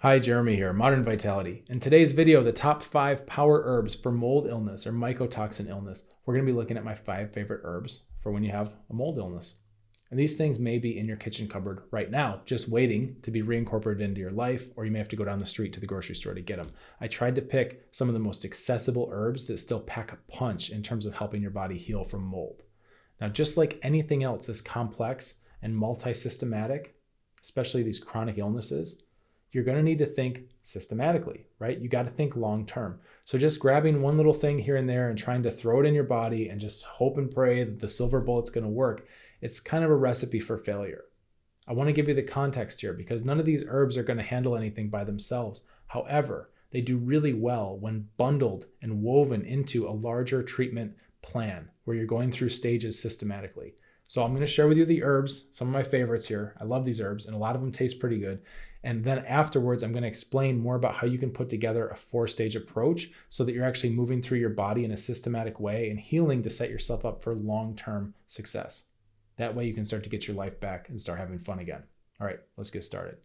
Hi, Jeremy here, Modern Vitality. In today's video, the top 5 power herbs for mold illness or mycotoxin illness. We're going to be looking at my 5 favorite herbs for when you have a mold illness. And these things may be in your kitchen cupboard right now, just waiting to be reincorporated into your life, or you may have to go down the street to the grocery store to get them. I tried to pick some of the most accessible herbs that still pack a punch in terms of helping your body heal from mold. Now, just like anything else that's complex and multi-systematic, especially these chronic illnesses, you're going to need to think systematically, right? You got to think long term. So just grabbing one little thing here and there and trying to throw it in your body and just hope and pray that the silver bullet's going to work, it's kind of a recipe for failure. I want to give you the context here because none of these herbs are going to handle anything by themselves. However, they do really well when bundled and woven into a larger treatment plan where you're going through stages systematically. So I'm going to share with you the herbs, some of my favorites here. I love these herbs and a lot of them taste pretty good. And then afterwards, I'm going to explain more about how you can put together a 4-stage approach so that you're actually moving through your body in a systematic way and healing to set yourself up for long-term success. That way you can start to get your life back and start having fun again. All right, let's get started.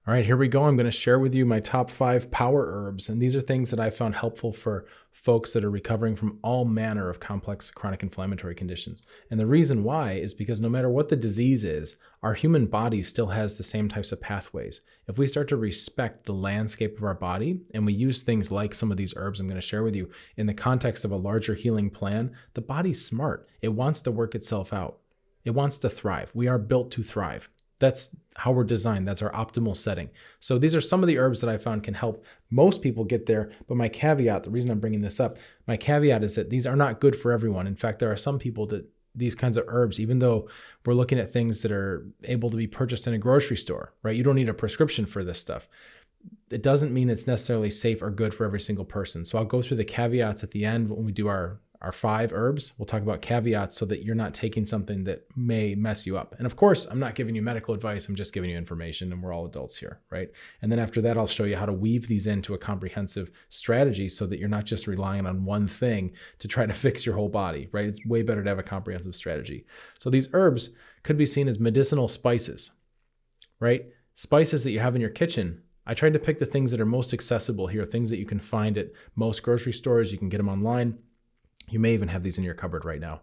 All right, here we go. I'm going to share with you my top 5 power herbs. And these are things that I found helpful for folks that are recovering from all manner of complex chronic inflammatory conditions. And the reason why is because no matter what the disease is, our human body still has the same types of pathways. If we start to respect the landscape of our body and we use things like some of these herbs I'm going to share with you in the context of a larger healing plan, the body's smart. It wants to work itself out. It wants to thrive. We are built to thrive. That's how we're designed. That's our optimal setting. So these are some of the herbs that I found can help most people get there. But my caveat, the reason I'm bringing this up, my caveat is that these are not good for everyone. In fact, there are some people that these kinds of herbs, even though we're looking at things that are able to be purchased in a grocery store, right? You don't need a prescription for this stuff. It doesn't mean it's necessarily safe or good for every single person. So I'll go through the caveats at the end when we do our 5 herbs. We'll talk about caveats so that you're not taking something that may mess you up. And of course, I'm not giving you medical advice. I'm just giving you information, and we're all adults here, right? And then after that, I'll show you how to weave these into a comprehensive strategy so that you're not just relying on one thing to try to fix your whole body, right? It's way better to have a comprehensive strategy. So these herbs could be seen as medicinal spices, right? Spices that you have in your kitchen. I tried to pick the things that are most accessible here, things that you can find at most grocery stores. You can get them online. You may even have these in your cupboard right now.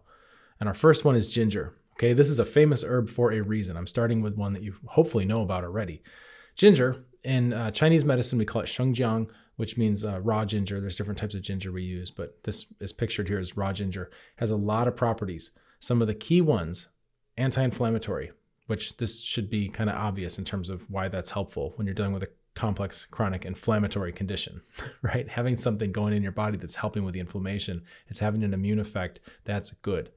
And our first one is ginger. Okay, this is a famous herb for a reason. I'm starting with one that you hopefully know about already. Ginger, in Chinese medicine, we call it shengjiang, which means raw ginger. There's different types of ginger we use, but this is pictured here as raw ginger. Has a lot of properties. Some of the key ones, anti-inflammatory, which this should be kind of obvious in terms of why that's helpful when you're dealing with a complex chronic inflammatory condition, right? Having something going in your body that's helping with the inflammation, it's having an immune effect, that's good.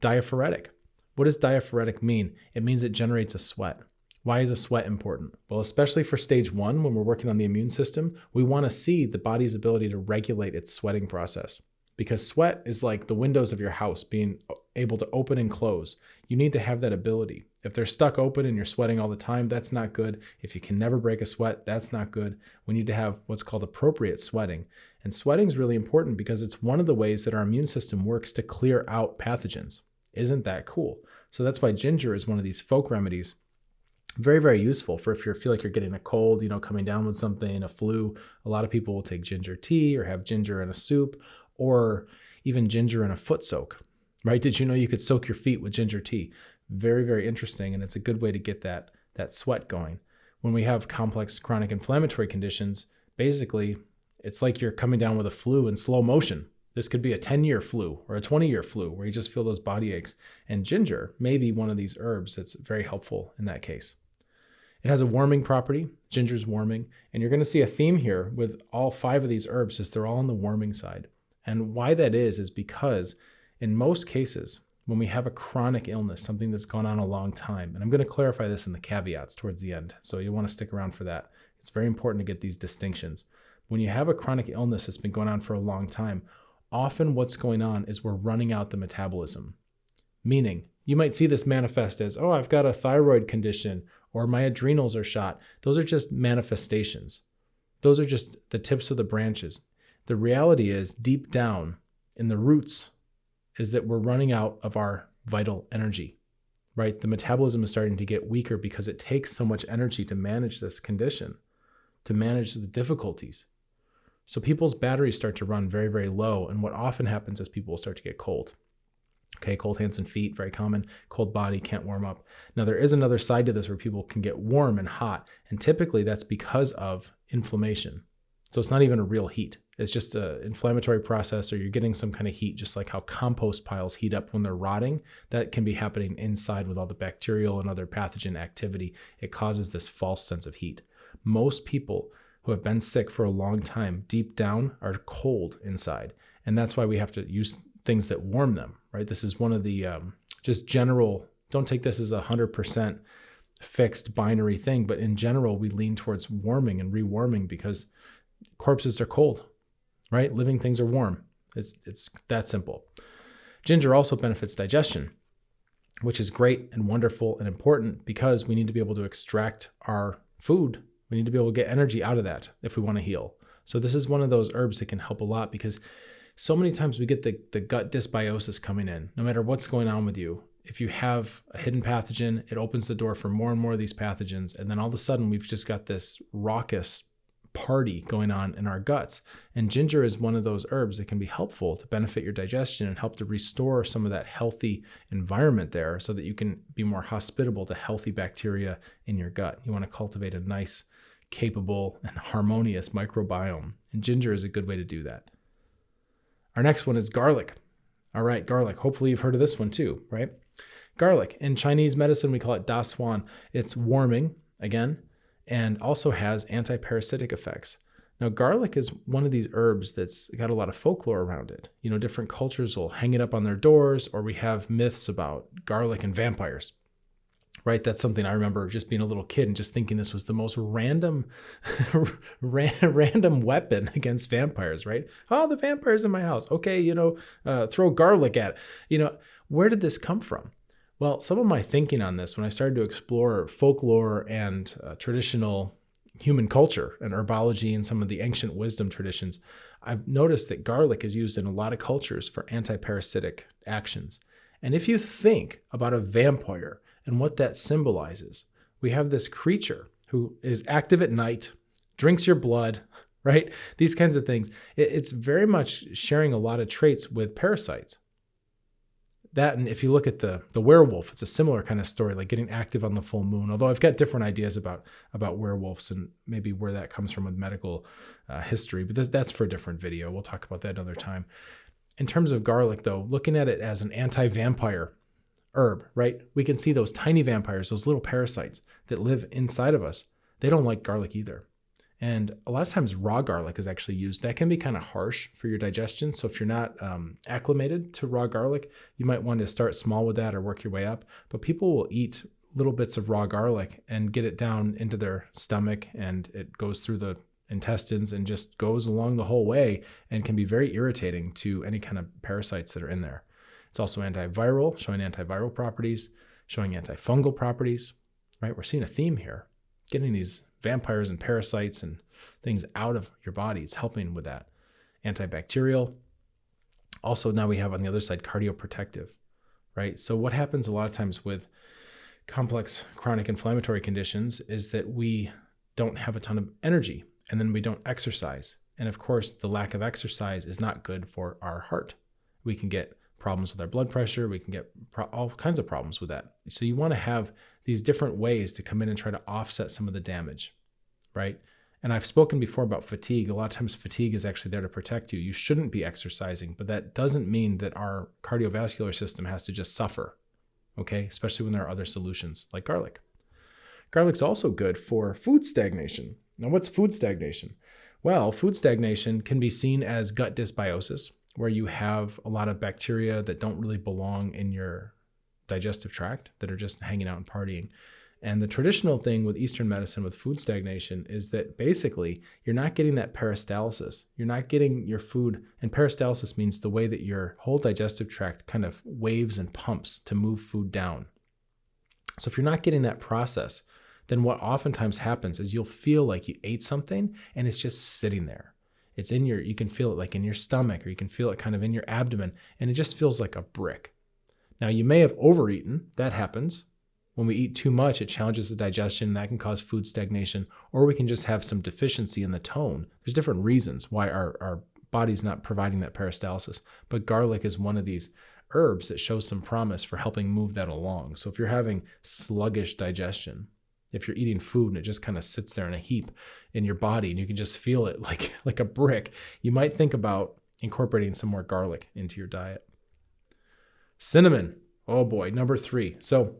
Diaphoretic. What does diaphoretic mean? It means it generates a sweat. Why is a sweat important? Well, especially for stage 1, when we're working on the immune system, we want to see the body's ability to regulate its sweating process. Because sweat is like the windows of your house being able to open and close. You need to have that ability. If they're stuck open and you're sweating all the time, that's not good. If you can never break a sweat, that's not good. We need to have what's called appropriate sweating. And sweating is really important because it's one of the ways that our immune system works to clear out pathogens. Isn't that cool? So that's why ginger is one of these folk remedies. Very, very useful for if you feel like you're getting a cold, coming down with something, a flu. A lot of people will take ginger tea or have ginger in a soup, or even ginger in a foot soak, right? Did you know you could soak your feet with ginger tea? Very, very interesting. And it's a good way to get that sweat going. When we have complex chronic inflammatory conditions, basically, it's like you're coming down with a flu in slow motion. This could be a 10-year flu or a 20-year flu where you just feel those body aches. And ginger may be one of these herbs that's very helpful in that case. It has a warming property. Ginger's warming. And you're going to see a theme here with all 5 of these herbs is they're all on the warming side. And why that is because in most cases, when we have a chronic illness, something that's gone on a long time, and I'm going to clarify this in the caveats towards the end, so you'll want to stick around for that. It's very important to get these distinctions. When you have a chronic illness that's been going on for a long time, often what's going on is we're running out the metabolism. Meaning, you might see this manifest as, oh, I've got a thyroid condition, or my adrenals are shot. Those are just manifestations. Those are just the tips of the branches. The reality is, deep down in the roots, is that we're running out of our vital energy. right? The metabolism is starting to get weaker because it takes so much energy to manage this condition, to manage the difficulties. So people's batteries start to run very, very low. And what often happens is people will start to get cold. Okay, cold hands and feet, very common. Cold body, can't warm up. Now, there is another side to this where people can get warm and hot. And typically that's because of inflammation. So it's not even a real heat. It's just an inflammatory process, or you're getting some kind of heat, just like how compost piles heat up when they're rotting. That can be happening inside with all the bacterial and other pathogen activity. It causes this false sense of heat. Most people who have been sick for a long time, deep down, are cold inside. And that's why we have to use things that warm them, right? This is one of the just general, don't take this as 100% fixed binary thing, but in general, we lean towards warming and rewarming because corpses are cold, right? Living things are warm. It's that simple. Ginger also benefits digestion, which is great and wonderful and important because we need to be able to extract our food. We need to be able to get energy out of that if we want to heal. So this is one of those herbs that can help a lot because so many times we get the gut dysbiosis coming in, no matter what's going on with you. If you have a hidden pathogen, it opens the door for more and more of these pathogens. And then all of a sudden we've just got this raucous party going on in our guts. And ginger is one of those herbs that can be helpful to benefit your digestion and help to restore some of that healthy environment there so that you can be more hospitable to healthy bacteria in your gut. You want to cultivate a nice, capable, and harmonious microbiome. And ginger is a good way to do that. Our next one is garlic. All right, garlic. Hopefully you've heard of this one too, right? Garlic. In Chinese medicine, we call it da suan. It's warming, again, and also has anti-parasitic effects. Now, garlic is one of these herbs that's got a lot of folklore around it. You know, different cultures will hang it up on their doors, or we have myths about garlic and vampires, right? That's something I remember just being a little kid and just thinking this was the most random weapon against vampires, right? Oh, the vampire's in my house. Okay, throw garlic at it. Where did this come from? Well, some of my thinking on this, when I started to explore folklore and traditional human culture and herbology and some of the ancient wisdom traditions, I've noticed that garlic is used in a lot of cultures for anti-parasitic actions. And if you think about a vampire and what that symbolizes, we have this creature who is active at night, drinks your blood, right? These kinds of things. It's very much sharing a lot of traits with parasites. That, and if you look at the werewolf, it's a similar kind of story, like getting active on the full moon. Although I've got different ideas about werewolves and maybe where that comes from with medical history, but that's for a different video. We'll talk about that another time. In terms of garlic, though, looking at it as an anti-vampire herb, right? We can see those tiny vampires, those little parasites that live inside of us. They don't like garlic either. And a lot of times raw garlic is actually used. That can be kind of harsh for your digestion. So if you're not acclimated to raw garlic, you might want to start small with that or work your way up. But people will eat little bits of raw garlic and get it down into their stomach, and it goes through the intestines and just goes along the whole way and can be very irritating to any kind of parasites that are in there. It's also antiviral, showing antiviral properties, showing antifungal properties, right? We're seeing a theme here, getting these vampires and parasites and things out of your body. It's helping with that. Antibacterial. Also, now we have on the other side, cardioprotective, right? So what happens a lot of times with complex chronic inflammatory conditions is that we don't have a ton of energy, and then we don't exercise. And of course, the lack of exercise is not good for our heart. We can get problems with our blood pressure. We can get all kinds of problems with that. So you want to have these different ways to come in and try to offset some of the damage, right? And I've spoken before about fatigue. A lot of times fatigue is actually there to protect you. You shouldn't be exercising, but that doesn't mean that our cardiovascular system has to just suffer, okay? Especially when there are other solutions like garlic. Garlic's also good for food stagnation. Now, what's food stagnation? Well, food stagnation can be seen as gut dysbiosis, where you have a lot of bacteria that don't really belong in your digestive tract, that are just hanging out and partying. And the traditional thing with Eastern medicine with food stagnation is that basically you're not getting that peristalsis. You're not getting your food, and peristalsis means the way that your whole digestive tract kind of waves and pumps to move food down. So if you're not getting that process, then what oftentimes happens is you'll feel like you ate something and it's just sitting there. It's in you can feel it like in your stomach, or you can feel it kind of in your abdomen, and it just feels like a brick. Now, you may have overeaten. That happens. When we eat too much, it challenges the digestion. That can cause food stagnation, or we can just have some deficiency in the tone. There's different reasons why our body's not providing that peristalsis, but garlic is one of these herbs that shows some promise for helping move that along. So if you're having sluggish digestion, if you're eating food and it just kind of sits there in a heap in your body and you can just feel it like a brick, you might think about incorporating some more garlic into your diet. Cinnamon. Oh boy, number 3. So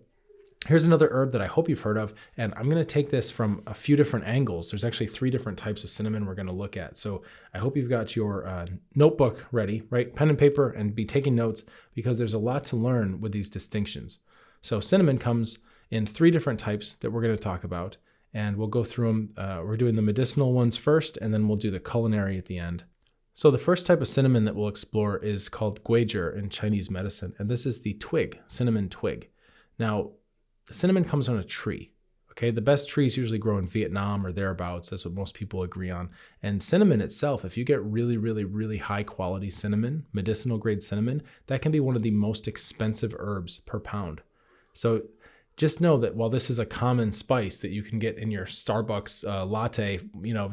here's another herb that I hope you've heard of, and I'm going to take this from a few different angles. There's actually 3 different types of cinnamon we're going to look at. So I hope you've got your notebook ready, right? Pen and paper, and be taking notes, because there's a lot to learn with these distinctions. So cinnamon comes in 3 different types that we're going to talk about, and we'll go through them. We're doing the medicinal ones first, and then we'll do the culinary at the end. So the first type of cinnamon that we'll explore is called guizhi in Chinese medicine, and this is the twig, cinnamon twig. Now, the cinnamon comes on a tree. Okay, the best trees usually grow in Vietnam or thereabouts. That's what most people agree on. And cinnamon itself, if you get really, really, really high quality cinnamon, medicinal grade cinnamon, that can be one of the most expensive herbs per pound. So just know that while this is a common spice that you can get in your Starbucks latte,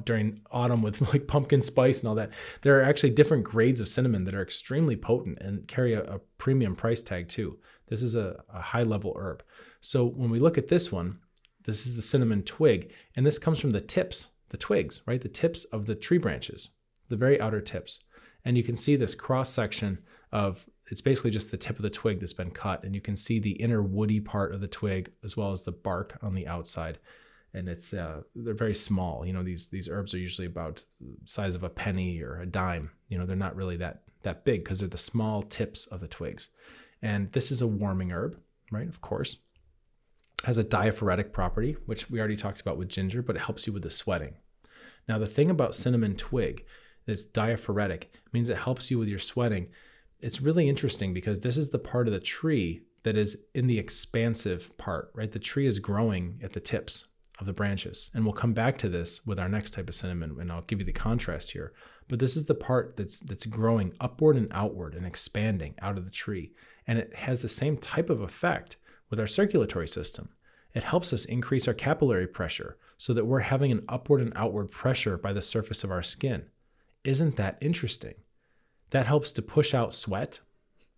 during autumn with like pumpkin spice and all that, there are actually different grades of cinnamon that are extremely potent and carry a premium price tag too. This is a high level herb. So when we look at this one, this is the cinnamon twig, and this comes from the tips, the twigs, right? The tips of the tree branches, the very outer tips. And you can see this cross section of, it's basically just the tip of the twig that's been cut, and you can see the inner woody part of the twig as well as the bark on the outside. And it's they're very small. These herbs are usually about the size of a penny or a dime. They're not really that big because they're the small tips of the twigs. And this is a warming herb, right? Of course. Has a diaphoretic property, which we already talked about with ginger, but it helps you with the sweating. Now, the thing about cinnamon twig that's diaphoretic means it helps you with your sweating. It's really interesting because this is the part of the tree that is in the expansive part, right? The tree is growing at the tips of the branches. And we'll come back to this with our next type of cinnamon, and I'll give you the contrast here. But this is the part that's growing upward and outward and expanding out of the tree. And it has the same type of effect with our circulatory system. It helps us increase our capillary pressure so that we're having an upward and outward pressure by the surface of our skin. Isn't that interesting? That helps to push out sweat,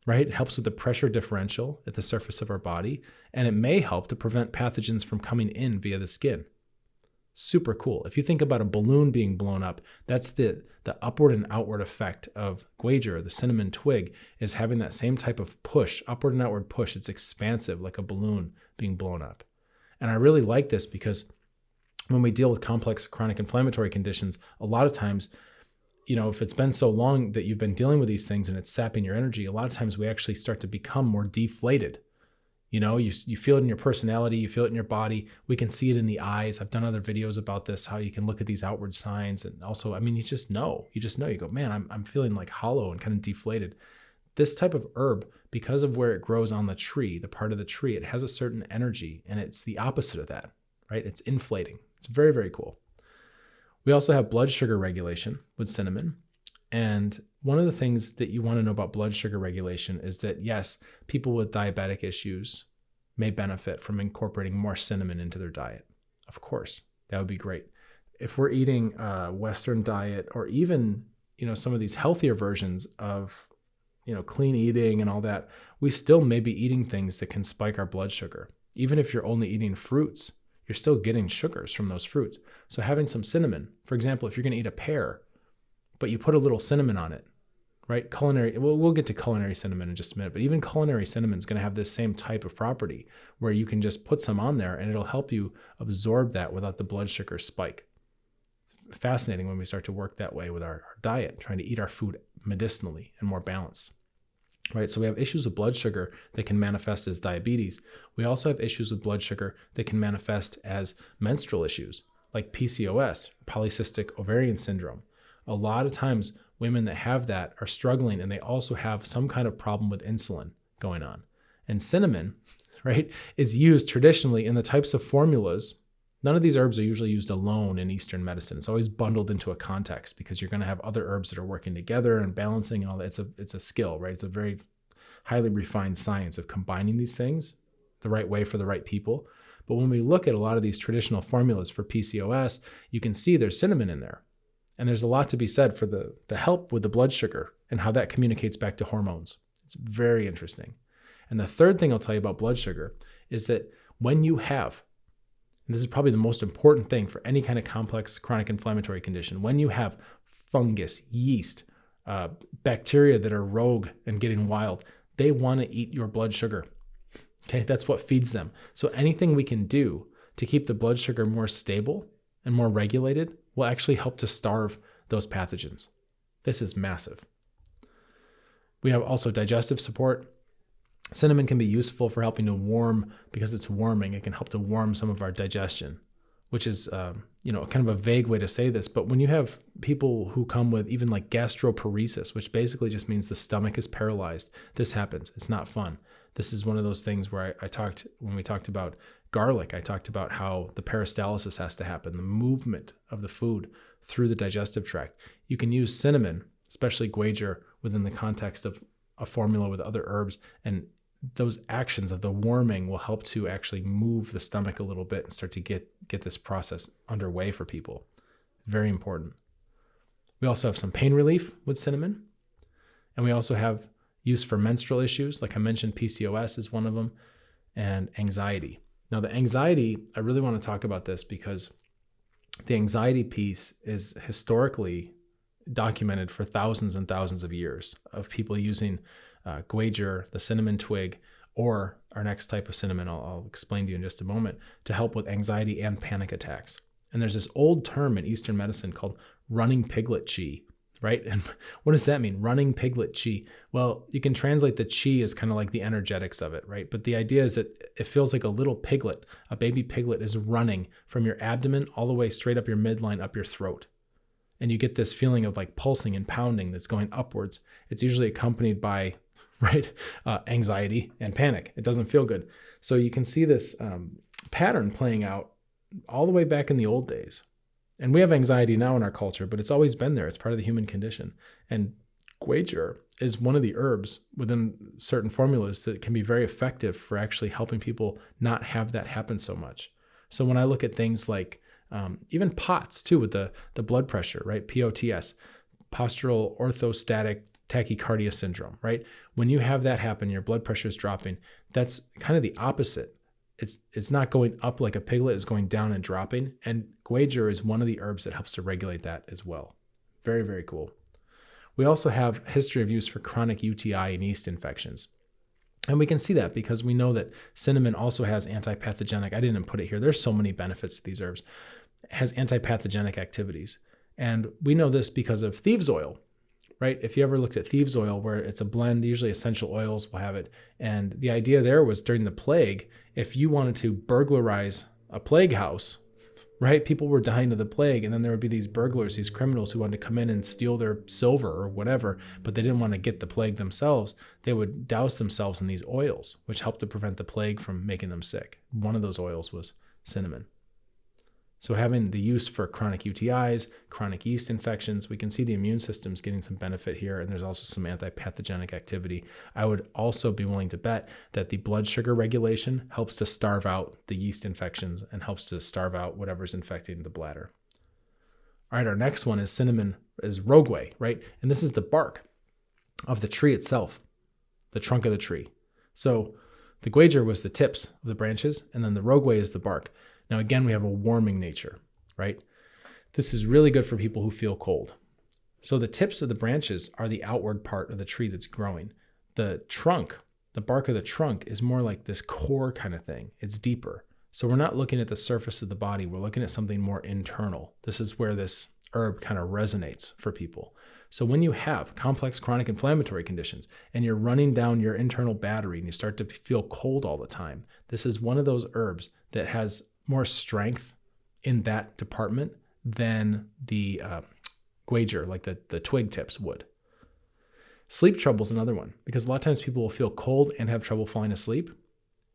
right? It helps with the pressure differential at the surface of our body, and it may help to prevent pathogens from coming in via the skin. Super cool. If you think about a balloon being blown up, that's the upward and outward effect of guizhi, the cinnamon twig, is having that same type of push, upward and outward push. It's expansive, like a balloon being blown up. And I really like this because when we deal with complex chronic inflammatory conditions, a lot of times, if it's been so long that you've been dealing with these things and it's sapping your energy, a lot of times we actually start to become more deflated. You feel it in your personality, you feel it in your body. We can see it in the eyes. I've done other videos about this, how you can look at these outward signs. And also, you just know, you go, man, I'm feeling like hollow and kind of deflated. This type of herb, because of where it grows on the tree, the part of the tree, it has a certain energy, and it's the opposite of that, right? It's inflating. It's very, very cool. We also have blood sugar regulation with cinnamon. And one of the things that you want to know about blood sugar regulation is that, yes, people with diabetic issues may benefit from incorporating more cinnamon into their diet. Of course, that would be great. If we're eating a Western diet, or even, some of these healthier versions of, clean eating and all that, we still may be eating things that can spike our blood sugar. Even if you're only eating fruits, you're still getting sugars from those fruits. So having some cinnamon, for example, if you're going to eat a pear, but you put a little cinnamon on it, right? We'll get to culinary cinnamon in just a minute, but even culinary cinnamon is going to have this same type of property where you can just put some on there and it'll help you absorb that without the blood sugar spike. Fascinating when we start to work that way with our diet, trying to eat our food medicinally and more balanced. Right, so we have issues with blood sugar that can manifest as diabetes. We also have issues with blood sugar that can manifest as menstrual issues, like PCOS, polycystic ovarian syndrome. A lot of times, women that have that are struggling, and they also have some kind of problem with insulin going on. And cinnamon, right, is used traditionally in the types of formulas. None of these herbs are usually used alone in Eastern medicine. It's always bundled into a context because you're going to have other herbs that are working together and balancing and all that. It's a skill, right? It's a very highly refined science of combining these things the right way for the right people. But when we look at a lot of these traditional formulas for PCOS, you can see there's cinnamon in there. And there's a lot to be said for the help with the blood sugar and how that communicates back to hormones. It's very interesting. And the third thing I'll tell you about blood sugar is that when you have, and this is probably the most important thing for any kind of complex chronic inflammatory condition, when you have fungus, yeast, bacteria that are rogue and getting wild, they want to eat your blood sugar. Okay, that's what feeds them. So anything we can do to keep the blood sugar more stable and more regulated will actually help to starve those pathogens. This is massive. We have also digestive support. Cinnamon can be useful for helping to warm, because it's warming. It can help to warm some of our digestion, which is, kind of a vague way to say this. But when you have people who come with even like gastroparesis, which basically just means the stomach is paralyzed, this happens. It's not fun. This is one of those things where when we talked about garlic, I talked about how the peristalsis has to happen, the movement of the food through the digestive tract. You can use cinnamon, especially guajir, within the context of a formula with other herbs, and those actions of the warming will help to actually move the stomach a little bit and start to get this process underway for people. Very important. We also have some pain relief with cinnamon, and we also have use for menstrual issues. Like I mentioned, PCOS is one of them, and anxiety. Now, the anxiety, I really want to talk about this because the anxiety piece is historically documented for thousands and thousands of years of people using guajir, the cinnamon twig, or our next type of cinnamon, I'll explain to you in just a moment, to help with anxiety and panic attacks. And there's this old term in Eastern medicine called running piglet chi, right? And what does that mean? Running piglet chi. Well, you can translate the chi as kind of like the energetics of it, right? But the idea is that it feels like a little piglet, a baby piglet is running from your abdomen all the way straight up your midline, up your throat. And you get this feeling of like pulsing and pounding that's going upwards. It's usually accompanied by, anxiety and panic. It doesn't feel good. So you can see this pattern playing out all the way back in the old days. And we have anxiety now in our culture, but it's always been there. It's part of the human condition. And guajir is one of the herbs within certain formulas that can be very effective for actually helping people not have that happen so much. So when I look at things like even POTS too, with the blood pressure, right? POTS, postural orthostatic tachycardia syndrome, right? When you have that happen, your blood pressure is dropping. That's kind of the opposite. It's not going up like a piglet, it's going down and dropping. And guajir is one of the herbs that helps to regulate that as well. Very, very cool. We also have history of use for chronic UTI and yeast infections. And we can see that because we know that cinnamon also has antipathogenic, I didn't put it here, there's so many benefits to these herbs, it has antipathogenic activities. And we know this because of thieves oil, right? If you ever looked at thieves oil, where it's a blend, usually essential oils will have it. And the idea there was during the plague, if you wanted to burglarize a plague house, right? People were dying of the plague, and then there would be these burglars, these criminals who wanted to come in and steal their silver or whatever, but they didn't want to get the plague themselves. They would douse themselves in these oils, which helped to prevent the plague from making them sick. One of those oils was cinnamon. So having the use for chronic UTIs, chronic yeast infections, we can see the immune system's getting some benefit here, and there's also some antipathogenic activity. I would also be willing to bet that the blood sugar regulation helps to starve out the yeast infections and helps to starve out whatever's infecting the bladder. All right, our next one is cinnamon, is rogueway, right? And this is the bark of the tree itself, the trunk of the tree. So the guajir was the tips of the branches, and then the rogueway is the bark. Now, again, we have a warming nature, right? This is really good for people who feel cold. So the tips of the branches are the outward part of the tree that's growing. The trunk, the bark of the trunk, is more like this core kind of thing. It's deeper. So we're not looking at the surface of the body. We're looking at something more internal. This is where this herb kind of resonates for people. So when you have complex chronic inflammatory conditions and you're running down your internal battery and you start to feel cold all the time, this is one of those herbs that has more strength in that department than the guajir, like the twig tips would. Sleep trouble is another one, because a lot of times people will feel cold and have trouble falling asleep.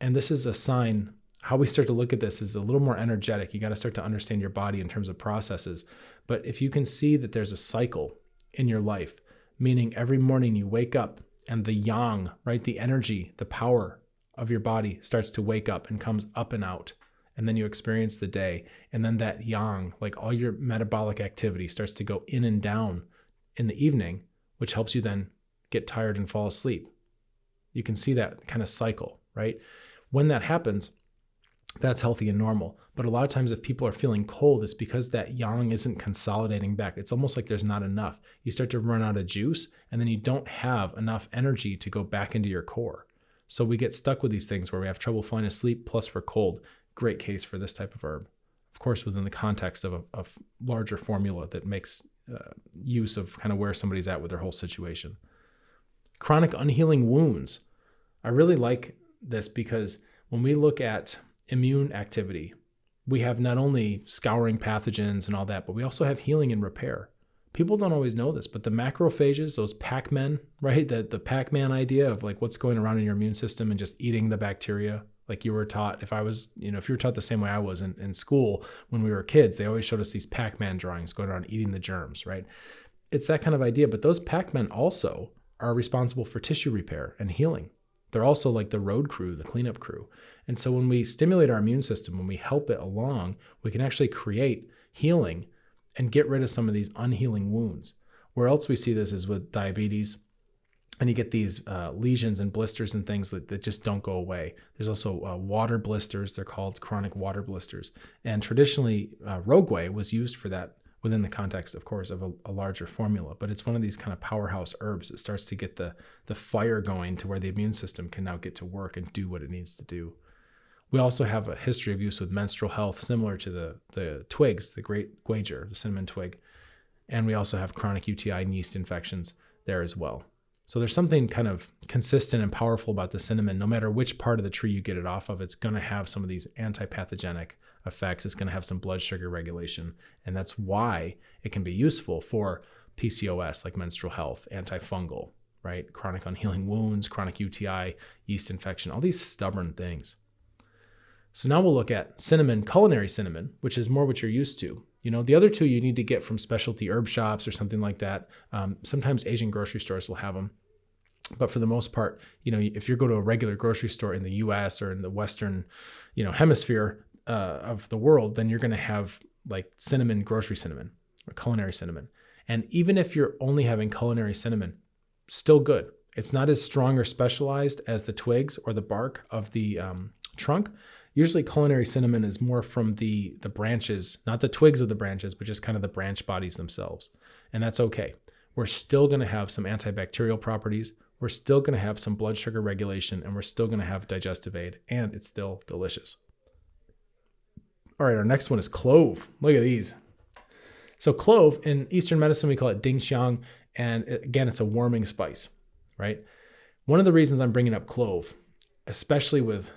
And this is a sign, how we start to look at this is a little more energetic. You got to start to understand your body in terms of processes. But if you can see that there's a cycle in your life, meaning every morning you wake up and the yang, right? The energy, the power of your body starts to wake up and comes up and out. And then you experience the day. And then that yang, like all your metabolic activity, starts to go in and down in the evening, which helps you then get tired and fall asleep. You can see that kind of cycle, right? When that happens, that's healthy and normal. But a lot of times if people are feeling cold, it's because that yang isn't consolidating back. It's almost like there's not enough. You start to run out of juice, and then you don't have enough energy to go back into your core. So we get stuck with these things where we have trouble falling asleep, plus we're cold. Great case for this type of herb. Of course, within the context of a larger formula that makes use of kind of where somebody's at with their whole situation. Chronic unhealing wounds. I really like this because when we look at immune activity, we have not only scouring pathogens and all that, but we also have healing and repair. People don't always know this, but the macrophages, those Pac-Men, right? The Pac-Man idea of like what's going around in your immune system and just eating the bacteria. Like you were taught, if you were taught the same way I was in school when we were kids, they always showed us these Pac-Man drawings going around eating the germs, right? It's that kind of idea, but those Pac-Men also are responsible for tissue repair and healing. They're also like the road crew, the cleanup crew. And so when we stimulate our immune system, when we help it along, we can actually create healing and get rid of some of these unhealing wounds. Where else we see this is with diabetes, and you get these lesions and blisters and things that just don't go away. There's also water blisters. They're called chronic water blisters. And traditionally, rogueway was used for that within the context, of course, of a larger formula. But it's one of these kind of powerhouse herbs that starts to get the fire going to where the immune system can now get to work and do what it needs to do. We also have a history of use with menstrual health, similar to the twigs, the great guager, the cinnamon twig. And we also have chronic UTI and yeast infections there as well. So there's something kind of consistent and powerful about the cinnamon. No matter which part of the tree you get it off of, it's going to have some of these antipathogenic effects. It's going to have some blood sugar regulation. And that's why it can be useful for PCOS, like menstrual health, antifungal, right? Chronic unhealing wounds, chronic UTI, yeast infection, all these stubborn things. So now we'll look at cinnamon, culinary cinnamon, which is more what you're used to. You know, the other two you need to get from specialty herb shops or something like that. Sometimes Asian grocery stores will have them. But for the most part, you know, if you go to a regular grocery store in the US or in the Western, hemisphere of the world, then you're going to have like cinnamon, grocery cinnamon or culinary cinnamon. And even if you're only having culinary cinnamon, still good. It's not as strong or specialized as the twigs or the bark of the trunk. Usually culinary cinnamon is more from the branches, not the twigs of the branches, but just kind of the branch bodies themselves. And that's okay. We're still going to have some antibacterial properties. We're still going to have some blood sugar regulation, and we're still going to have digestive aid, and it's still delicious. All right, our next one is clove. Look at these. So clove, in Eastern medicine, we call it ding xiang, and again, it's a warming spice, right? One of the reasons I'm bringing up clove, especially with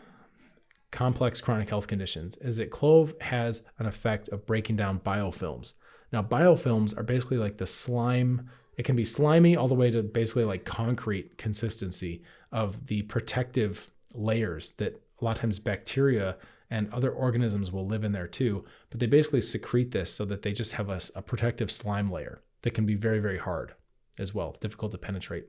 complex chronic health conditions, is that clove has an effect of breaking down biofilms. Now, biofilms are basically like the slime. It can be slimy all the way to basically like concrete consistency of the protective layers that a lot of times bacteria and other organisms will live in there too. But they basically secrete this so that they just have a protective slime layer that can be very, very hard as well, difficult to penetrate.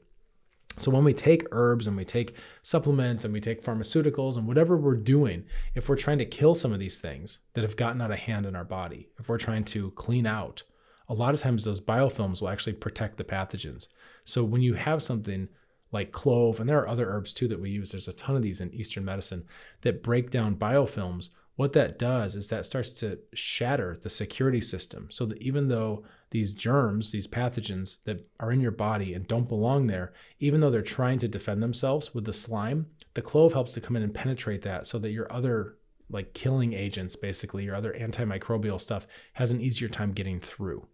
So when we take herbs and we take supplements and we take pharmaceuticals and whatever we're doing, if we're trying to kill some of these things that have gotten out of hand in our body, if we're trying to clean out, a lot of times those biofilms will actually protect the pathogens. So when you have something like clove, and there are other herbs too that we use, there's a ton of these in Eastern medicine that break down biofilms. What that does is that starts to shatter the security system so that even though these germs, these pathogens that are in your body and don't belong there, even though they're trying to defend themselves with the slime, the clove helps to come in and penetrate that so that your other like killing agents, basically your other antimicrobial stuff, has an easier time getting through.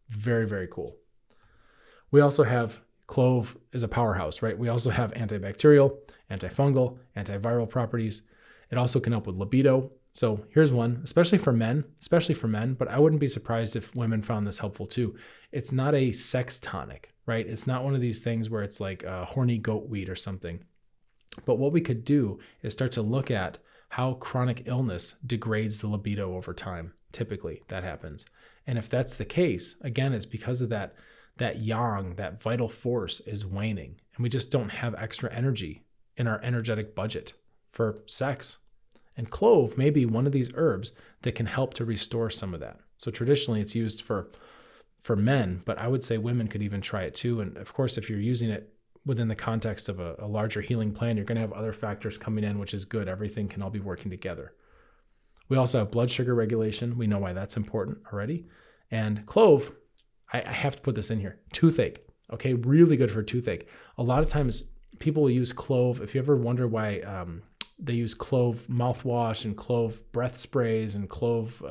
Very, very cool. We also have clove is a powerhouse, right? We also have antibacterial, antifungal, antiviral properties. It also can help with libido. So here's one, especially for men, but I wouldn't be surprised if women found this helpful too. It's not a sex tonic, right? It's not one of these things where it's like a horny goat weed or something. But what we could do is start to look at how chronic illness degrades the libido over time. Typically that happens. And if that's the case, again, it's because of that that yang, that vital force is waning. And we just don't have extra energy in our energetic budget for sex. And clove may be one of these herbs that can help to restore some of that. So traditionally it's used for men, but I would say women could even try it too. And of course, if you're using it within the context of a larger healing plan, you're going to have other factors coming in, which is good. Everything can all be working together. We also have blood sugar regulation. We know why that's important already. And clove, I have to put this in here, toothache. Okay, really good for toothache. A lot of times people will use clove. If you ever wonder why they use clove mouthwash and clove breath sprays and clove,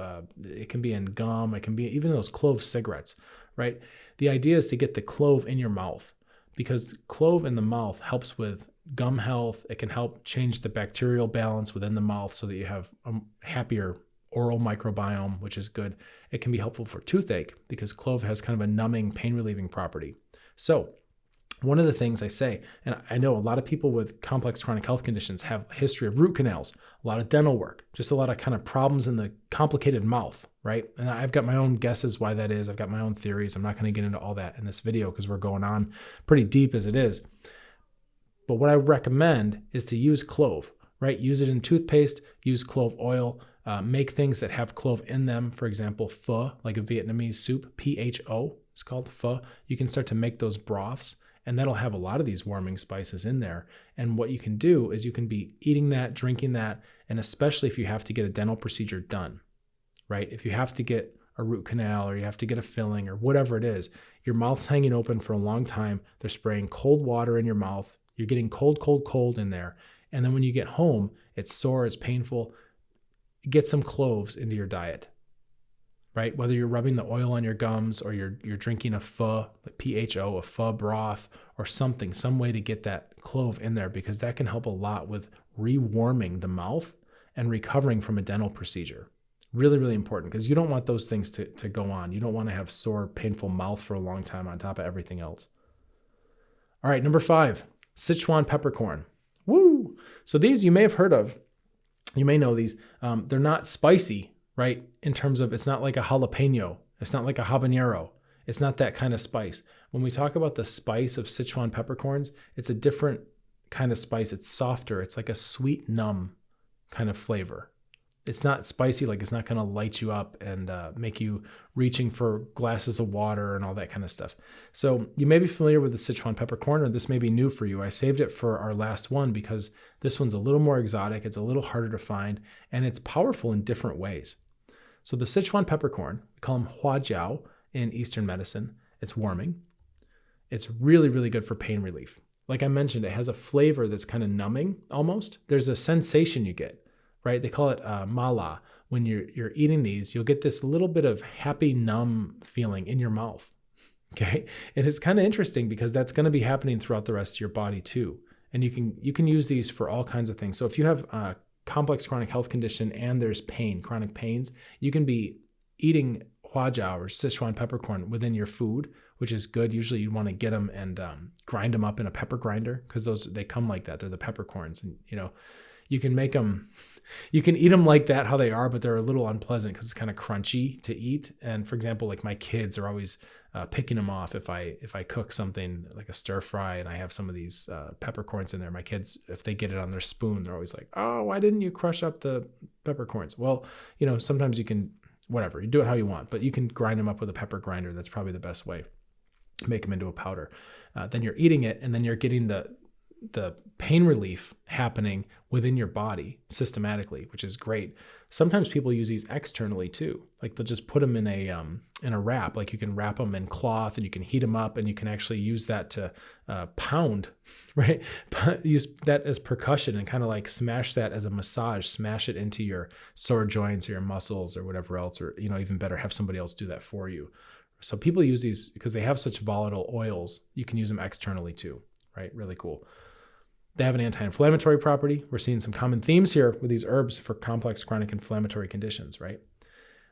it can be in gum, it can be even those clove cigarettes, right? The idea is to get the clove in your mouth, because clove in the mouth helps with gum health. It can help change the bacterial balance within the mouth so that you have a happier oral microbiome, which is good. It can be helpful for toothache because clove has kind of a numbing, pain relieving property. So one of the things I say, and I know a lot of people with complex chronic health conditions have a history of root canals, a lot of dental work, just a lot of kind of problems in the complicated mouth, right? And I've got my own guesses why that is. I've got my own theories. I'm not going to get into all that in this video because we're going on pretty deep as it is. But what I recommend is to use clove, right? Use it in toothpaste, use clove oil, make things that have clove in them. For example, pho, like a Vietnamese soup, Pho, it's called pho. You can start to make those broths, and that'll have a lot of these warming spices in there. And what you can do is you can be eating that, drinking that, and especially if you have to get a dental procedure done, right? If you have to get a root canal or you have to get a filling or whatever it is, your mouth's hanging open for a long time. They're spraying cold water in your mouth. You're getting cold in there. And then when you get home, it's sore, it's painful. Get some cloves into your diet, right? Whether you're rubbing the oil on your gums or you're drinking a pho, like PHO, a pho broth or something, some way to get that clove in there, because that can help a lot with rewarming the mouth and recovering from a dental procedure. Really, really important, because you don't want those things to go on. You don't want to have sore, painful mouth for a long time on top of everything else. All right, number 5, Sichuan peppercorn. Woo! So these you may have heard of. You may know these. They're not spicy, right? In terms of, it's not like a jalapeno. It's not like a habanero. It's not that kind of spice. When we talk about the spice of Sichuan peppercorns, it's a different kind of spice. It's softer. It's like a sweet, numb kind of flavor. It's not spicy, like it's not going to light you up and make you reaching for glasses of water and all that kind of stuff. So you may be familiar with the Sichuan peppercorn, or this may be new for you. I saved it for our last one because this one's a little more exotic. It's a little harder to find, and it's powerful in different ways. So the Sichuan peppercorn, we call them huajiao in Eastern medicine. It's warming. It's really, really good for pain relief. Like I mentioned, it has a flavor that's kind of numbing almost. There's a sensation you get, right? They call it mala. When you're eating these, you'll get this little bit of happy, numb feeling in your mouth, okay? And it's kind of interesting because that's going to be happening throughout the rest of your body too. And you can use these for all kinds of things. So if you have a complex chronic health condition and there's pain, chronic pains, you can be eating huajiao or Sichuan peppercorn within your food, which is good. Usually you want to get them and grind them up in a pepper grinder, because they come like that. They're the peppercorns, and you can make them, you can eat them like that, how they are, but they're a little unpleasant because it's kind of crunchy to eat. And for example, like my kids are always picking them off if I cook something like a stir fry and I have some of these peppercorns in there. My kids, if they get it on their spoon, they're always like, "Oh, why didn't you crush up the peppercorns?" Well, sometimes you can, whatever, you do it how you want, but you can grind them up with a pepper grinder. That's probably the best way. Make them into a powder. Then you're eating it, and then you're getting the pain relief happening within your body systematically, which is great. Sometimes people use these externally too. Like they'll just put them in a wrap. Like you can wrap them in cloth and you can heat them up, and you can actually use that to pound, right? Use that as percussion and kind of like smash that as a massage, smash it into your sore joints or your muscles or whatever else, or even better, have somebody else do that for you. So people use these because they have such volatile oils. You can use them externally too, right? Really cool. They have an anti-inflammatory property. We're seeing some common themes here with these herbs for complex chronic inflammatory conditions, right?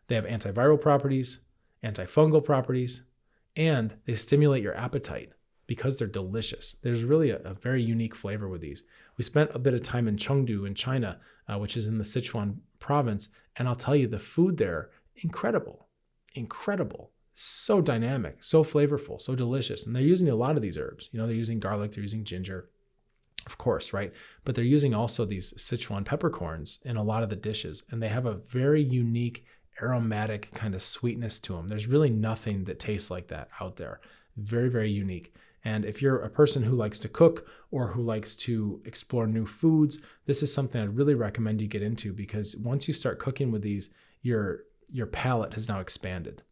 They have antiviral properties, antifungal properties, and they stimulate your appetite because they're delicious. There's really a very unique flavor with these. We spent a bit of time in Chengdu in China, which is in the Sichuan province, and I'll tell you, the food there, incredible. so dynamic, so flavorful, so delicious. And they're using a lot of these herbs. They're using garlic, they're using ginger, of course, right? But they're using also these Sichuan peppercorns in a lot of the dishes. And they have a very unique aromatic kind of sweetness to them. There's really nothing that tastes like that out there. Very, very unique. And if you're a person who likes to cook or who likes to explore new foods, this is something I'd really recommend you get into, because once you start cooking with these, your palate has now expanded.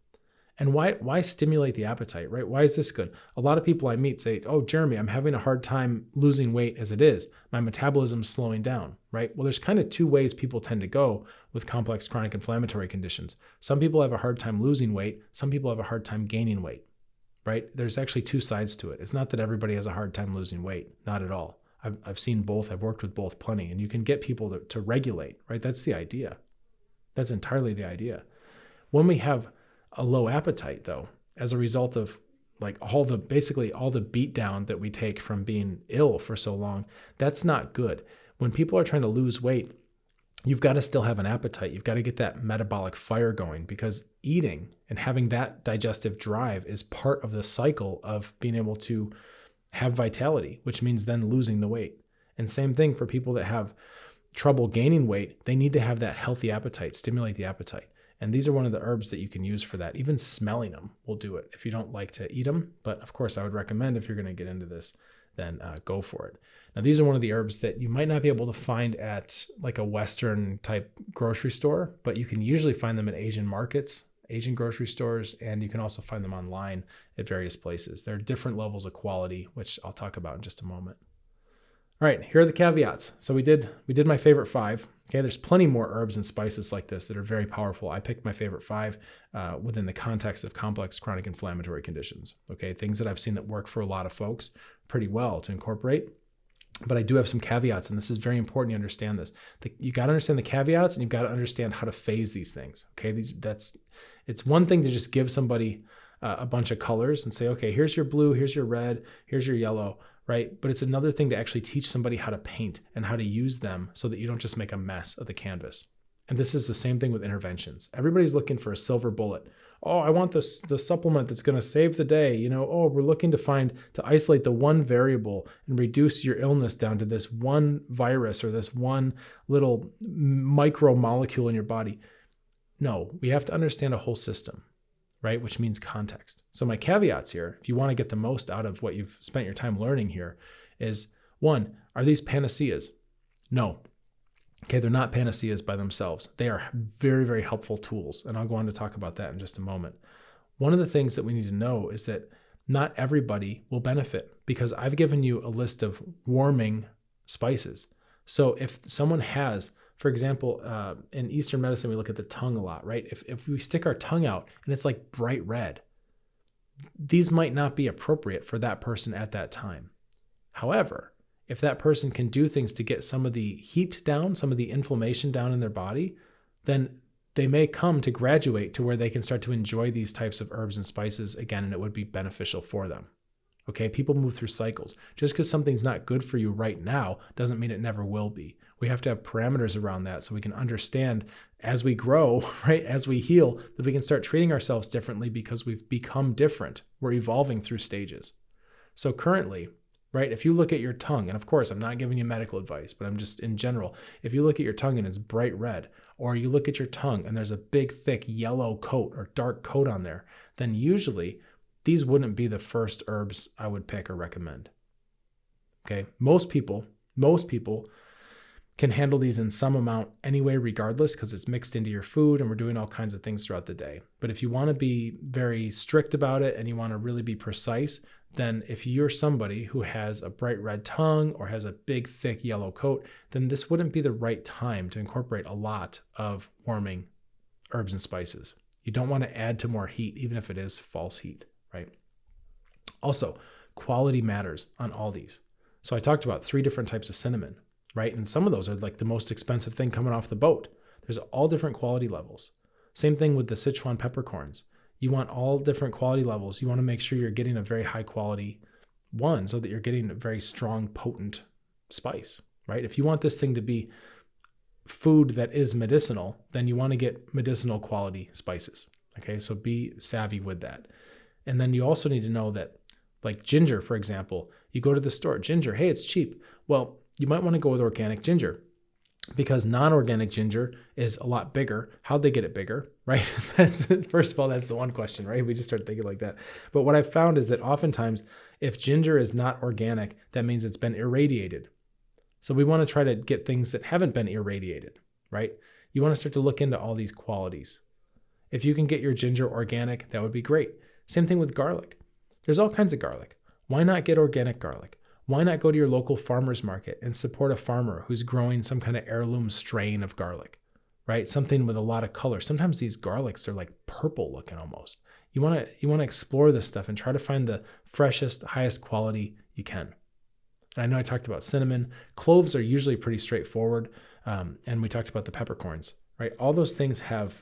And why stimulate the appetite, right? Why is this good? A lot of people I meet say, oh, Jeremy, I'm having a hard time losing weight as it is. My metabolism's slowing down, right? Well, there's kind of two ways people tend to go with complex chronic inflammatory conditions. Some people have a hard time losing weight. Some people have a hard time gaining weight, right? There's actually two sides to it. It's not that everybody has a hard time losing weight, not at all. I've seen both. I've worked with both plenty, and you can get people to regulate, right? That's the idea. That's entirely the idea. When we have a low appetite, though, as a result of like basically all the beat down that we take from being ill for so long, that's not good. When people are trying to lose weight, you've got to still have an appetite. You've got to get that metabolic fire going, because eating and having that digestive drive is part of the cycle of being able to have vitality, which means then losing the weight. And same thing for people that have trouble gaining weight. They need to have that healthy appetite, stimulate the appetite. And these are one of the herbs that you can use for that. Even smelling them will do it if you don't like to eat them. But of course, I would recommend, if you're going to get into this, then go for it. Now, these are one of the herbs that you might not be able to find at like a Western type grocery store, but you can usually find them at Asian markets, Asian grocery stores, and you can also find them online at various places. There are different levels of quality, which I'll talk about in just a moment. All right, here are the caveats. So we did my favorite 5. Okay, there's plenty more herbs and spices like this that are very powerful. I picked my favorite 5 within the context of complex chronic inflammatory conditions. Okay, things that I've seen that work for a lot of folks pretty well to incorporate. But I do have some caveats, and this is very important you understand this. You got to understand the caveats, and you've got to understand how to phase these things. Okay, it's one thing to just give somebody a bunch of colors and say, okay, here's your blue, here's your red, here's your yellow, right? But it's another thing to actually teach somebody how to paint and how to use them so that you don't just make a mess of the canvas. And this is the same thing with interventions. Everybody's looking for a silver bullet. Oh, I want the supplement that's going to save the day. Oh, we're looking to isolate the one variable and reduce your illness down to this one virus or this one little micro molecule in your body. No, we have to understand a whole system, right? Which means context. So my caveats here, if you want to get the most out of what you've spent your time learning here, is 1, are these panaceas? No. Okay, they're not panaceas by themselves. They are very, very helpful tools, and I'll go on to talk about that in just a moment. One of the things that we need to know is that not everybody will benefit, because I've given you a list of warming spices. So if someone has, for example, in Eastern medicine, we look at the tongue a lot, right? If we stick our tongue out and it's like bright red, these might not be appropriate for that person at that time. However, if that person can do things to get some of the heat down, some of the inflammation down in their body, then they may come to graduate to where they can start to enjoy these types of herbs and spices again, and it would be beneficial for them. Okay, people move through cycles. Just because something's not good for you right now doesn't mean it never will be. We have to have parameters around that so we can understand as we grow, right, as we heal, that we can start treating ourselves differently because we've become different. We're evolving through stages. So currently, right, if you look at your tongue, and of course, I'm not giving you medical advice, but I'm just in general, if you look at your tongue and it's bright red, or you look at your tongue and there's a big, thick yellow coat or dark coat on there, then usually these wouldn't be the first herbs I would pick or recommend. Okay, most people can handle these in some amount anyway, regardless, because it's mixed into your food and we're doing all kinds of things throughout the day. But if you want to be very strict about it and you want to really be precise, then if you're somebody who has a bright red tongue or has a big, thick yellow coat, then this wouldn't be the right time to incorporate a lot of warming herbs and spices. You don't want to add to more heat, even if it is false heat, right? Also, quality matters on all these. So I talked about 3 different types of cinnamon, right? And some of those are like the most expensive thing coming off the boat. There's all different quality levels. Same thing with the Sichuan peppercorns. You want all different quality levels. You want to make sure you're getting a very high quality one so that you're getting a very strong, potent spice, right? If you want this thing to be food that is medicinal, then you want to get medicinal quality spices. Okay, so be savvy with that. And then you also need to know that, like ginger, for example, you go to the store, ginger, hey, it's cheap. Well, you might want to go with organic ginger, because non-organic ginger is a lot bigger. How'd they get it bigger, right? First of all, that's the one question, right? We just start thinking like that. But what I've found is that oftentimes, if ginger is not organic, that means it's been irradiated. So we want to try to get things that haven't been irradiated, right? You want to start to look into all these qualities. If you can get your ginger organic, that would be great. Same thing with garlic. There's all kinds of garlic. Why not get organic garlic? Why not go to your local farmer's market and support a farmer who's growing some kind of heirloom strain of garlic, right? Something with a lot of color. Sometimes these garlics are like purple looking almost. You want to explore this stuff and try to find the freshest, highest quality you can. And I know I talked about cinnamon. Cloves are usually pretty straightforward. And we talked about the peppercorns, right? All those things have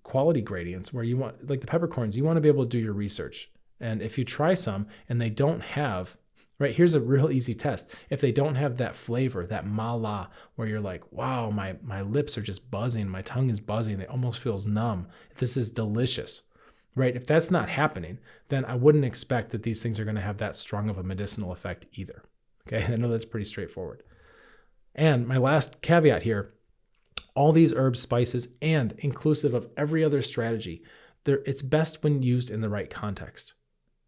quality gradients where you want, like the peppercorns, you want to be able to do your research. And if you try some and they don't have, right, here's a real easy test. If they don't have that flavor, that mala, where you're like, wow, my lips are just buzzing, my tongue is buzzing, it almost feels numb. This is delicious, right? If that's not happening, then I wouldn't expect that these things are going to have that strong of a medicinal effect either. Okay, I know that's pretty straightforward. And my last caveat here, all these herbs, spices, and inclusive of every other strategy, it's best when used in the right context.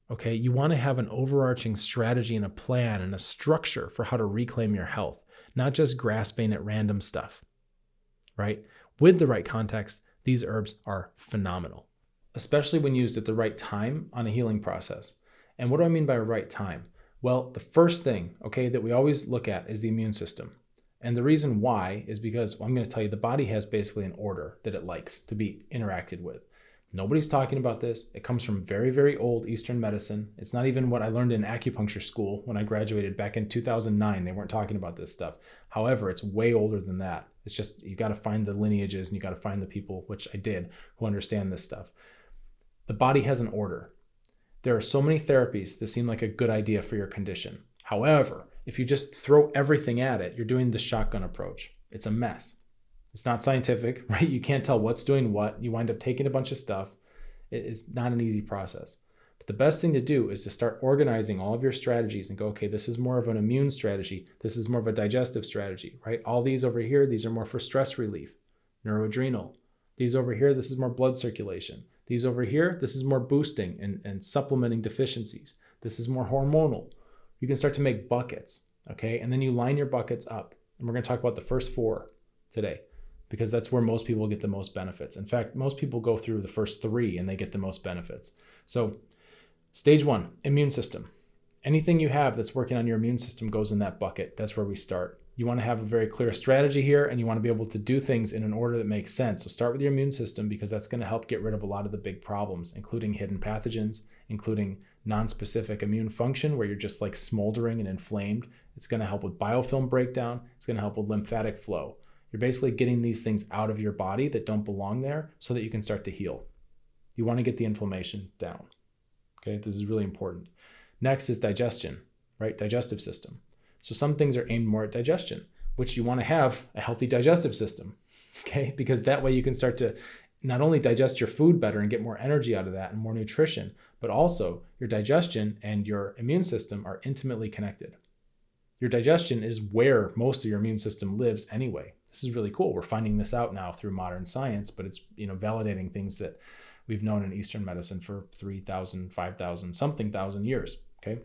Okay, you want to have an overarching strategy and a plan and a structure for how to reclaim your health, not just grasping at random stuff, right? With the right context, these herbs are phenomenal, especially when used at the right time on a healing process. And what do I mean by right time? Well, the first thing, okay, that we always look at is the immune system. And the reason why is because, well, I'm going to tell you, the body has basically an order that it likes to be interacted with. Nobody's talking about this. It comes from very, very old Eastern medicine. It's not even what I learned in acupuncture school when I graduated back in 2009. They weren't talking about this stuff. However, it's way older than that. It's just, you got to find the lineages and you got to find the people, which I did, who understand this stuff. The body has an order. There are so many therapies that seem like a good idea for your condition. However, if you just throw everything at it, you're doing the shotgun approach. It's a mess. It's not scientific, right? You can't tell what's doing what. You wind up taking a bunch of stuff. It's not an easy process. But the best thing to do is to start organizing all of your strategies and go, okay, this is more of an immune strategy. This is more of a digestive strategy, right? All these over here, these are more for stress relief, neuroadrenal. These over here, this is more blood circulation. These over here, this is more boosting and supplementing deficiencies. This is more hormonal. You can start to make buckets, okay? And then you line your buckets up. And we're going to talk about the first 4 today, because that's where most people get the most benefits. In fact, most people go through the first 3 and they get the most benefits. So stage 1, immune system. Anything you have that's working on your immune system goes in that bucket. That's where we start. You want to have a very clear strategy here, and you want to be able to do things in an order that makes sense. So start with your immune system, because that's going to help get rid of a lot of the big problems, including hidden pathogens, including non-specific immune function, where you're just like smoldering and inflamed. It's going to help with biofilm breakdown. It's going to help with lymphatic flow. You're basically getting these things out of your body that don't belong there so that you can start to heal. You want to get the inflammation down. Okay, this is really important. Next is digestion, right? Digestive system. So some things are aimed more at digestion, which you want to have a healthy digestive system, okay? Because that way you can start to not only digest your food better and get more energy out of that and more nutrition, but also your digestion and your immune system are intimately connected. Your digestion is where most of your immune system lives anyway. This is really cool. We're finding this out now through modern science, but it's, validating things that we've known in Eastern medicine for 3,000, 5,000, something thousand years, okay?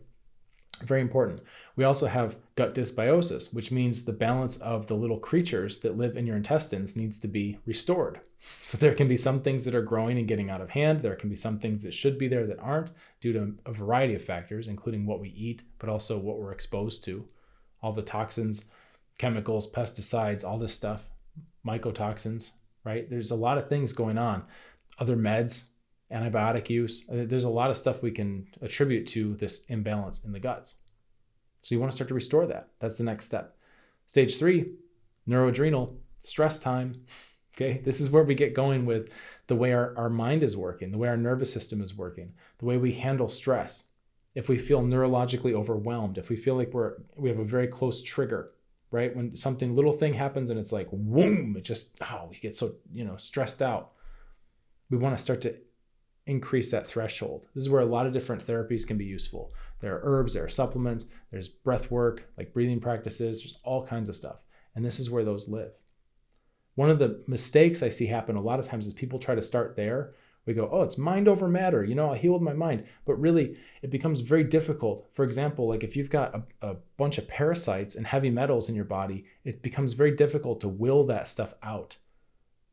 Very important. We also have gut dysbiosis, which means the balance of the little creatures that live in your intestines needs to be restored. So there can be some things that are growing and getting out of hand. There can be some things that should be there that aren't, due to a variety of factors, including what we eat, but also what we're exposed to. All the toxins, chemicals, pesticides, all this stuff, mycotoxins, right? There's a lot of things going on. Other meds, antibiotic use. There's a lot of stuff we can attribute to this imbalance in the guts. So you want to start to restore that. That's the next step. Stage 3, neuroadrenal, stress time. Okay, this is where we get going with the way our mind is working, the way our nervous system is working, the way we handle stress. If we feel neurologically overwhelmed, if we feel like we have a very close trigger, right? When little thing happens and it's like, whoom, it just, we get so, stressed out. we want to start to increase that threshold. This is where a lot of different therapies can be useful. There are herbs, there are supplements, there's breath work, like breathing practices, there's all kinds of stuff. And this is where those live. One of the mistakes I see happen a lot of times is people try to start there. We go, oh, it's mind over matter. I healed my mind. But really, it becomes very difficult. For example, like if you've got a bunch of parasites and heavy metals in your body, it becomes very difficult to will that stuff out.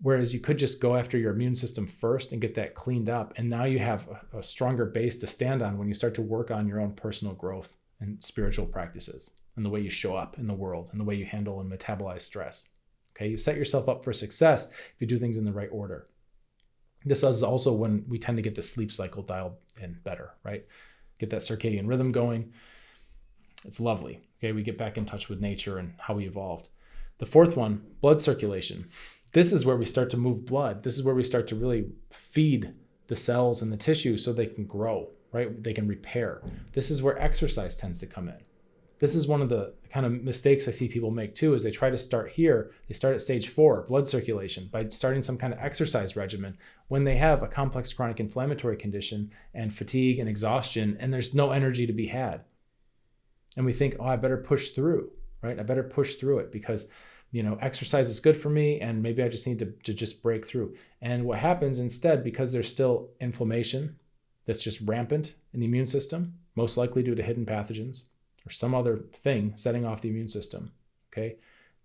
Whereas you could just go after your immune system first and get that cleaned up. And now you have a stronger base to stand on when you start to work on your own personal growth and spiritual practices and the way you show up in the world and the way you handle and metabolize stress. Okay, you set yourself up for success if you do things in the right order. This is also when we tend to get the sleep cycle dialed in better, right? Get that circadian rhythm going. It's lovely. Okay, we get back in touch with nature and how we evolved. The fourth one, blood circulation. This is where we start to move blood. This is where we start to really feed the cells and the tissue so they can grow, right? They can repair. This is where exercise tends to come in. This is one of the kind of mistakes I see people make too, is they try to start here. They start at stage 4, blood circulation, by starting some kind of exercise regimen when they have a complex chronic inflammatory condition and fatigue and exhaustion, and there's no energy to be had. And we think, oh, I better push through, right? I better push through it because exercise is good for me and maybe I just need to just break through. And what happens instead, because there's still inflammation that's just rampant in the immune system, most likely due to hidden pathogens or some other thing setting off the immune system, okay?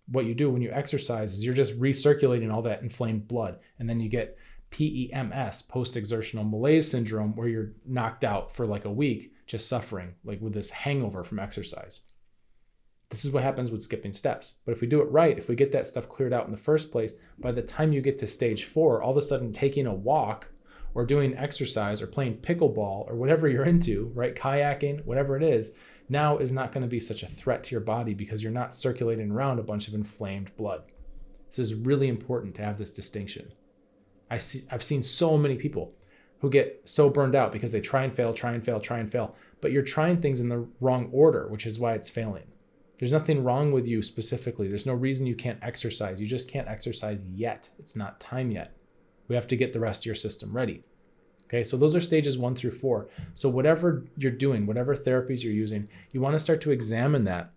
What you do when you exercise is you're just recirculating all that inflamed blood. And then you get PEMS, post-exertional malaise syndrome, where you're knocked out for like a week, just suffering, like with this hangover from exercise. This is what happens with skipping steps. But if we do it right, if we get that stuff cleared out in the first place, by the time you get to stage 4, all of a sudden taking a walk or doing exercise or playing pickleball or whatever you're into, right? Kayaking, whatever it is, now is not going to be such a threat to your body because you're not circulating around a bunch of inflamed blood. This is really important to have this distinction. I've seen so many people who get so burned out because they try and fail, but you're trying things in the wrong order, which is why it's failing. There's nothing wrong with you specifically. There's no reason you can't exercise. You just can't exercise yet. It's not time yet. We have to get the rest of your system ready. Okay, so those are stages 1 through 4. So whatever you're doing, whatever therapies you're using, you want to start to examine that.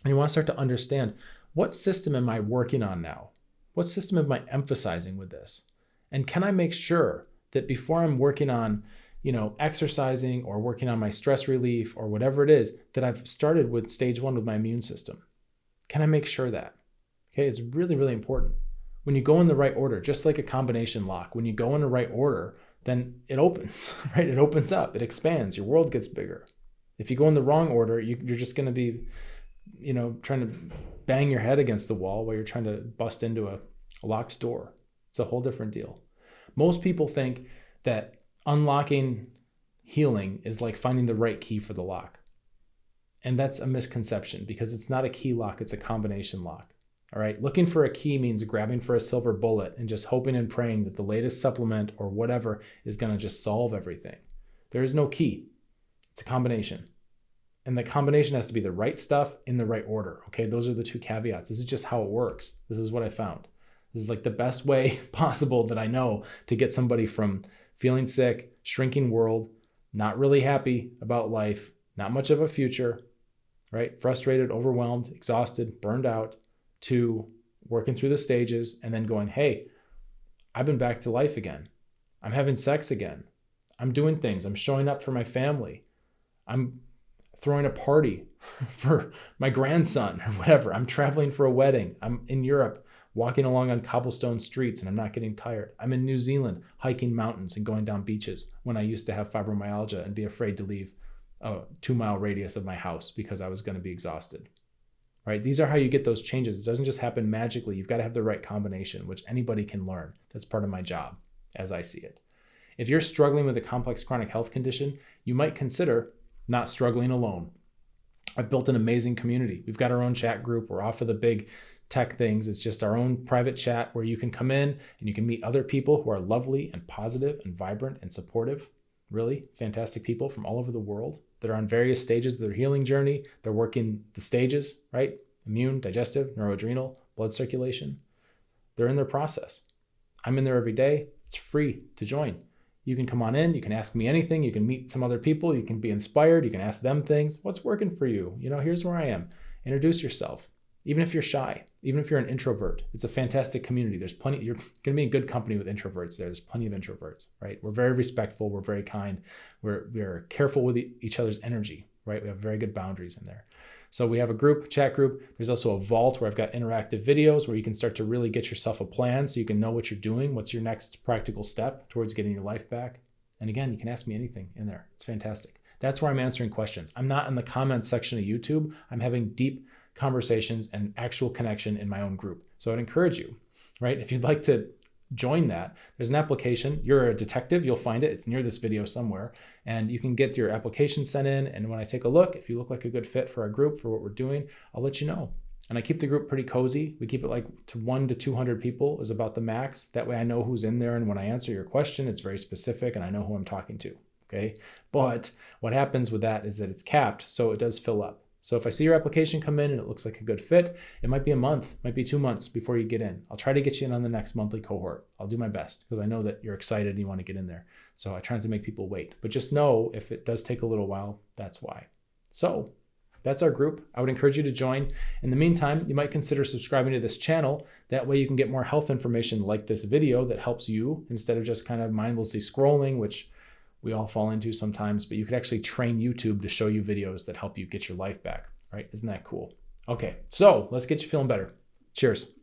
And you want to start to understand, what system am I working on now? What system am I emphasizing with this? And can I make sure that before I'm working on exercising or working on my stress relief or whatever it is, that I've started with stage 1 with my immune system? Can I make sure that? Okay, it's really, really important. When you go in the right order, just like a combination lock, when you go in the right order, then it opens, right? It opens up, it expands, your world gets bigger. If you go in the wrong order, you're just going to be, trying to bang your head against the wall while you're trying to bust into a locked door. It's a whole different deal. Most people think that unlocking healing is like finding the right key for the lock. And that's a misconception because it's not a key lock, it's a combination lock. All right, looking for a key means grabbing for a silver bullet and just hoping and praying that the latest supplement or whatever is going to just solve everything. There is no key. It's a combination. And the combination has to be the right stuff in the right order. Okay, those are the 2 caveats. This is just how it works. This is what I found. This is like the best way possible that I know to get somebody from feeling sick, shrinking world, not really happy about life, not much of a future, right? Frustrated, overwhelmed, exhausted, burned out, to working through the stages and then going, hey, I've been back to life again. I'm having sex again. I'm doing things. I'm showing up for my family. I'm throwing a party for my grandson or whatever. I'm traveling for a wedding. I'm in Europe walking along on cobblestone streets and I'm not getting tired. I'm in New Zealand hiking mountains and going down beaches when I used to have fibromyalgia and be afraid to leave a 2-mile radius of my house because I was going to be exhausted. Right? These are how you get those changes. It doesn't just happen magically. You've got to have the right combination, which anybody can learn. That's part of my job, as I see it. If you're struggling with a complex chronic health condition, you might consider not struggling alone. I've built an amazing community. We've got our own chat group. We're off of the big tech things. It's just our own private chat where you can come in and you can meet other people who are lovely and positive and vibrant and supportive. Really fantastic people from all over the world that are on various stages of their healing journey. They're working the stages, right? Immune, digestive, neuroadrenal, blood circulation. They're in their process. I'm in there every day. It's free to join. You can come on in, you can ask me anything, you can meet some other people, you can be inspired, you can ask them things. What's working for you? Here's where I am. Introduce yourself. Even if you're shy, even if you're an introvert, it's a fantastic community. There's plenty, you're going to be in good company with introverts there. There's plenty of introverts, right? We're very respectful, we're very kind, we're careful with each other's energy, right? We have very good boundaries in there. So we have a chat group. There's also a vault where I've got interactive videos where you can start to really get yourself a plan so you can know what you're doing. What's your next practical step towards getting your life back? And again, you can ask me anything in there. It's fantastic. That's where I'm answering questions. I'm not in the comments section of YouTube. I'm having deep conversations and actual connection in my own group. So I'd encourage you, right? If you'd like to join that, there's an application. You're a detective, you'll find it. It's near this video somewhere. And you can get your application sent in. And when I take a look, if you look like a good fit for our group, for what we're doing, I'll let you know. And I keep the group pretty cozy. We keep it like to 1 to 200 people is about the max. That way I know who's in there. And when I answer your question, it's very specific and I know who I'm talking to. Okay. But what happens with that is that it's capped. So it does fill up. So if I see your application come in and it looks like a good fit, it might be a month, might be 2 months before you get in. I'll try to get you in on the next monthly cohort. I'll do my best because I know that you're excited and you want to get in there. So I try not to make people wait, but just know if it does take a little while, that's why. So that's our group. I would encourage you to join. In the meantime, you might consider subscribing to this channel. That way you can get more health information like this video that helps you instead of just kind of mindlessly scrolling, which we all fall into sometimes, but you could actually train YouTube to show you videos that help you get your life back, right? Isn't that cool? Okay, so let's get you feeling better. Cheers.